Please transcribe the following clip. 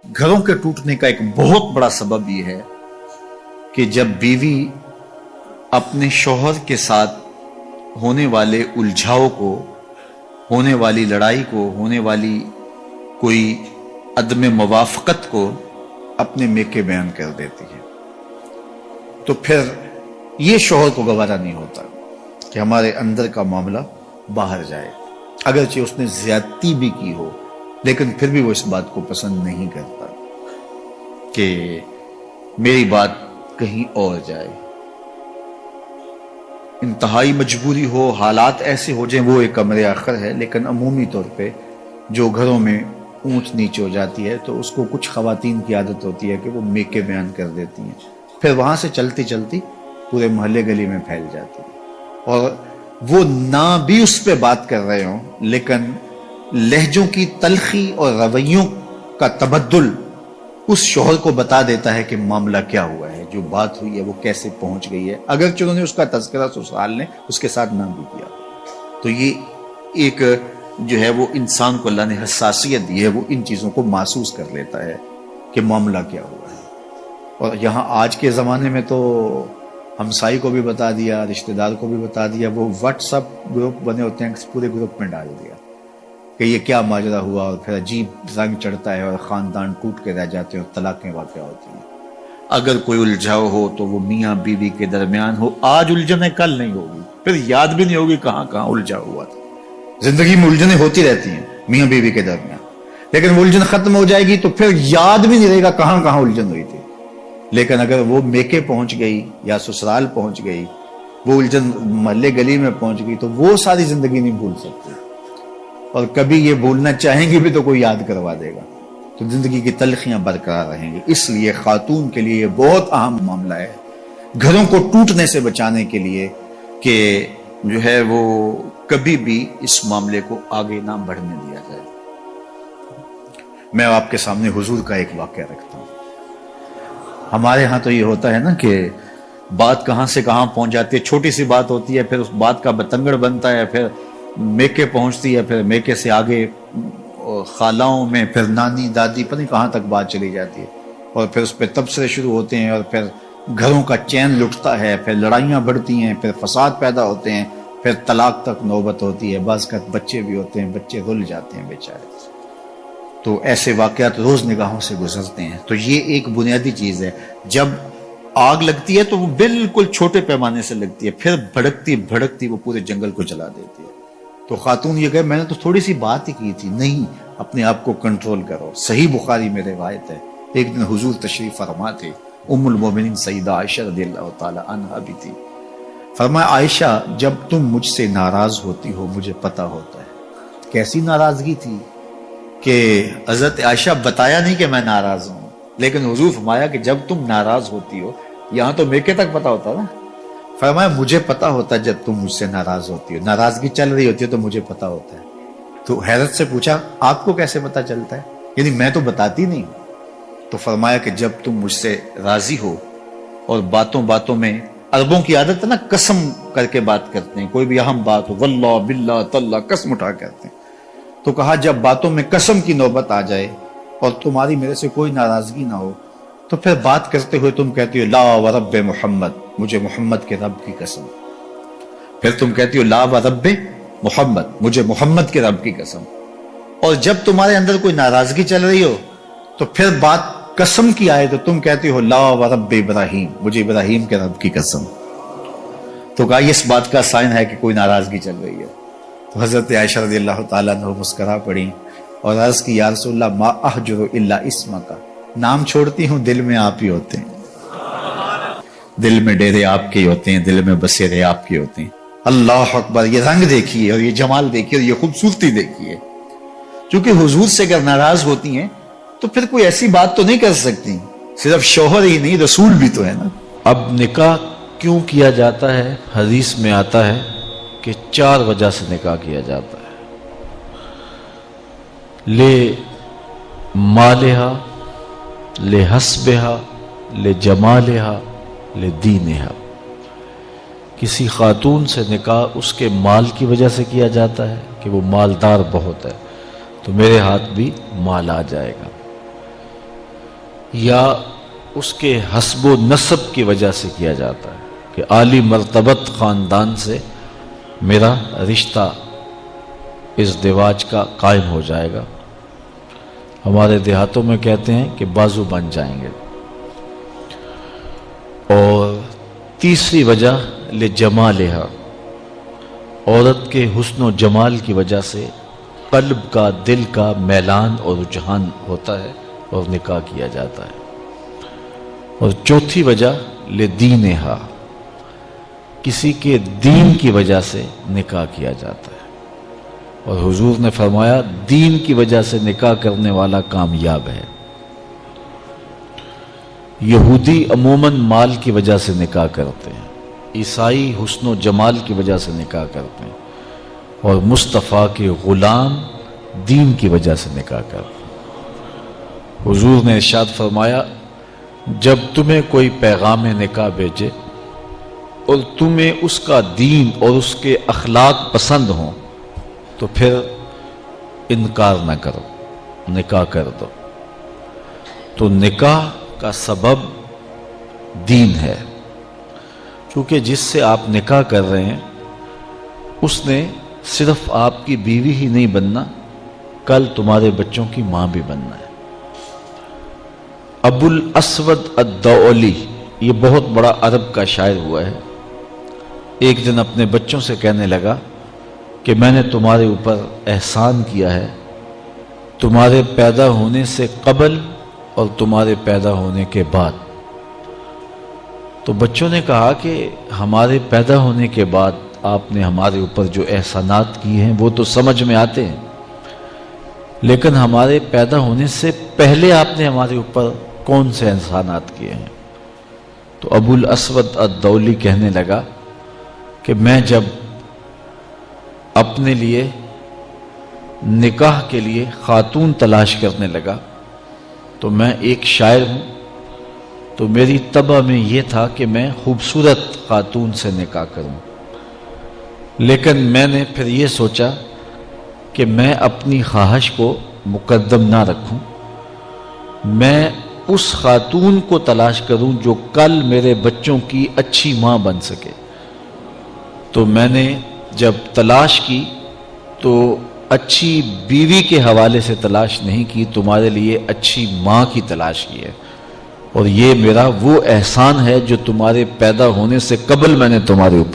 घरों के टूटने का एक बहुत बड़ा सबब यह है कि जब बीवी अपने शौहर के साथ होने वाले उलझाव को, होने वाली लड़ाई को, होने वाली कोई अदम मुवाफकत को अपने मेके बयान कर देती है, तो फिर ये शौहर को गवारा नहीं होता कि हमारे अंदर का मामला बाहर जाए। अगरचे उसने ज्यादती भी की हो, लेकिन फिर भी वो इस बात को पसंद नहीं करता कि मेरी बात कहीं और जाए। इंतहाई मजबूरी हो, हालात ऐसे हो जाए, वो एक अमर आखिर है, लेकिन अमूमी तौर पे जो घरों में ऊंच नीच हो जाती है तो उसको कुछ खवातीन की आदत होती है कि वो मेके बयान कर देती हैं, फिर वहां से चलती चलती पूरे मोहल्ले गली में फैल जाती है। और वो ना भी उस पर बात कर रहे हों, लेकिन लहजों की तलखी और रवैयों का तबद्दुल उस शौहर को बता देता है कि मामला क्या हुआ है, जो बात हुई है वो कैसे पहुंच गई है, अगर उन्होंने उसका तज़किरा ससुराल ने उसके साथ ना भी किया। तो ये एक जो है वो इंसान को अल्लाह ने हसासियत दी है, वो इन चीज़ों को महसूस कर लेता है कि मामला क्या हुआ है। और यहाँ आज के ज़माने में तो हमसाई को भी बता दिया, रिश्तेदार को भी बता दिया, वो व्हाट्सअप ग्रुप बने होते हैं, पूरे ग्रुप में डाल दिया कि ये क्या माजरा हुआ, और फिर अजीब रंग चढ़ता है और ख़ानदान टूट के रह जाते हैं और तलाक़ें वाक़या होती हैं। अगर कोई उलझाव हो तो वो मियाँ बीवी के दरमियान हो, आज उलझने कल नहीं होगी, फिर याद भी नहीं होगी कहाँ कहाँ उलझा हुआ था। जिंदगी में उलझने होती रहती हैं मियाँ बीवी के दरमियान, लेकिन वो उलझन खत्म हो जाएगी तो फिर याद भी नहीं रहेगा कहाँ कहाँ उलझन हुई थी। लेकिन अगर वो मेके पहुंच गई या ससुराल पहुंच गई, वो उलझन मोहल्ले गली में पहुंच गई, तो वो सारी जिंदगी नहीं भूल सकती, और कभी ये भूलना चाहेंगे भी तो कोई याद करवा देगा, तो जिंदगी की तलखियां बरकरार रहेंगी। इसलिए खातून के लिए बहुत अहम मामला है घरों को टूटने से बचाने के लिए कि जो है वो कभी भी इस मामले को आगे ना बढ़ने दिया जाए। मैं आपके सामने हुजूर का एक वाकया रखता हूं। हमारे यहाँ तो ये होता है ना कि बात कहाँ से कहाँ पहुंच जाती है, छोटी सी बात होती है, फिर उस बात का बतंगड़ बनता है, फिर मेके पहुंचती है, फिर मेके से आगे खालाओं में, फिर नानी दादी, पता नहीं कहाँ तक बात चली जाती है, और फिर उस पर तबसरे शुरू होते हैं, और फिर घरों का चैन लुटता है, फिर लड़ाइयाँ बढ़ती हैं, फिर फसाद पैदा होते हैं, फिर तलाक तक नौबत होती है, बाज़ का बच्चे भी होते हैं, बच्चे रुल जाते हैं बेचारे। तो ऐसे वाक़यात रोज़ निगाहों से गुजरते हैं। तो ये एक बुनियादी चीज़ है, जब आग लगती है तो वो बिल्कुल छोटे पैमाने से लगती है, फिर भड़कती भड़कती वो पूरे जंगल को जला देती है। तो खातून ये कहे मैंने तो थोड़ी सी बात ही की थी, नहीं, अपने आप को कंट्रोल करो। सही बुखारी में रिवायत है, एक दिन हुजूर तशरीफ फरमा थे, उम्मुल मोमिनीन सईदा आयशा रज़ियल्लाहु ताला अन्हा भी थी। फरमाया, आयशा जब तुम मुझसे नाराज होती हो मुझे पता होता है। कैसी नाराजगी थी कि हज़रत आयशा बताया नहीं कि मैं नाराज हूं, लेकिन हुजूर फरमाया कि जब तुम नाराज होती हो, यहां तो मेके तक पता होता ना, फरमाया मुझे पता होता है जब तुम मुझसे नाराज होती हो, नाराजगी चल रही होती है तो मुझे पता होता है। तो हैरत से पूछा आपको कैसे पता चलता है, यानी मैं तो बताती नहीं। तो फरमाया कि जब तुम मुझसे राजी हो और बातों बातों में, अरबों की आदत है ना कसम करके बात करते हैं, कोई भी अहम बात हो वल्लाह बिल्लाह तल्ला कसम उठा करते हैं, तो कहा जब बातों में कसम की नौबत आ जाए और तुम्हारी मेरे से कोई नाराजगी ना हो, तो फिर बात करते हुए तुम कहती हो ला व रब्बे मोहम्मद, मुझे मोहम्मद के रब की कसम। फिर तुम कहती हो ला व रब्बे मोहम्मद, मुझे मोहम्मद के रब की कसम। और जब तुम्हारे अंदर कोई नाराजगी चल रही हो तो फिर बात कसम की आए तो तुम कहती हो ला व रब्बे इब्राहीम, मुझे इब्राहीम के रब की कसम। तो कहा इस बात का साइन है कि कोई नाराजगी चल रही है। तो हजरत आयशा रज़ियल्लाहु ताला अन्हा मुस्कुरा पड़ी और अर्ज की या रसूलल्लाह मा अहजुरु इल्ला इस्मका, नाम छोड़ती हूँ दिल में आप ही होते हैं, दिल में डेरे आपके ही होते हैं, दिल में बसेरे आपके होते हैं। अल्लाह अकबर, ये रंग देखिए और ये जमाल देखिए और ये खूबसूरती देखिए। क्योंकि हुजूर से अगर नाराज होती हैं तो फिर कोई ऐसी बात तो नहीं कर सकती, सिर्फ शौहर ही नहीं रसूल भी तो है ना। अब निकाह क्यों किया जाता है, हदीस में आता है कि 4 वजह से निकाह किया जाता है। ले मालिहा, ले हस्बहा, ले जमालिहा, ले दीनिहा। किसी खातून से निकाह उसके माल की वजह से किया जाता है कि वो मालदार बहुत है तो मेरे हाथ भी माल आ जाएगा, یا اس کے حسب و نسب کی وجہ سے کیا جاتا ہے کہ عالی مرتبت خاندان سے میرا رشتہ ازدواج کا قائم ہو جائے گا. ہمارے دیہاتوں میں کہتے ہیں کہ بازو بن جائیں گے. اور تیسری وجہ لجمالہا، عورت کے حسن و جمال کی وجہ سے قلب کا، دل کا میلان اور رجحان ہوتا ہے اور نکاح کیا جاتا ہے. اور چوتھی وجہ لدینہا، کسی کے دین کی وجہ سے نکاح کیا جاتا ہے. اور حضور نے فرمایا دین کی وجہ سے نکاح کرنے والا کامیاب ہے. یہودی عموماً مال کی وجہ سے نکاح کرتے ہیں، عیسائی حسن و جمال کی وجہ سے نکاح کرتے ہیں، اور مصطفیٰ کے غلام دین کی وجہ سے نکاح کرتے ہیں. حضور نے ارشاد فرمایا جب تمہیں کوئی پیغام نکاح بھیجے اور تمہیں اس کا دین اور اس کے اخلاق پسند ہوں تو پھر انکار نہ کرو، نکاح کر دو. تو نکاح کا سبب دین ہے، چونکہ جس سے آپ نکاح کر رہے ہیں اس نے صرف آپ کی بیوی ہی نہیں بننا، کل تمہارے بچوں کی ماں بھی بننا ہے. ابو الاسود الدؤلی، یہ بہت بڑا عرب کا شاعر ہوا ہے. ایک دن اپنے بچوں سے کہنے لگا کہ میں نے تمہارے اوپر احسان کیا ہے، تمہارے پیدا ہونے سے قبل اور تمہارے پیدا ہونے کے بعد. تو بچوں نے کہا کہ ہمارے پیدا ہونے کے بعد آپ نے ہمارے اوپر جو احسانات کیے ہیں وہ تو سمجھ میں آتے ہیں، لیکن ہمارے پیدا ہونے سے پہلے آپ نے ہمارے اوپر کون سے احسانات کیے ہیں؟ تو ابو الاسود الدؤلی کہنے لگا کہ میں جب اپنے لیے نکاح کے لیے خاتون تلاش کرنے لگا تو میں ایک شاعر ہوں، تو میری طبع میں یہ تھا کہ میں خوبصورت خاتون سے نکاح کروں. لیکن میں نے پھر یہ سوچا کہ میں اپنی خواہش کو مقدم نہ رکھوں، میں اس خاتون کو تلاش کروں جو کل میرے بچوں کی اچھی ماں بن سکے. تو میں نے جب تلاش کی تو اچھی بیوی کے حوالے سے تلاش نہیں کی، تمہارے لیے اچھی ماں کی تلاش کی ہے. اور یہ میرا وہ احسان ہے جو تمہارے پیدا ہونے سے قبل میں نے تمہارے اوپر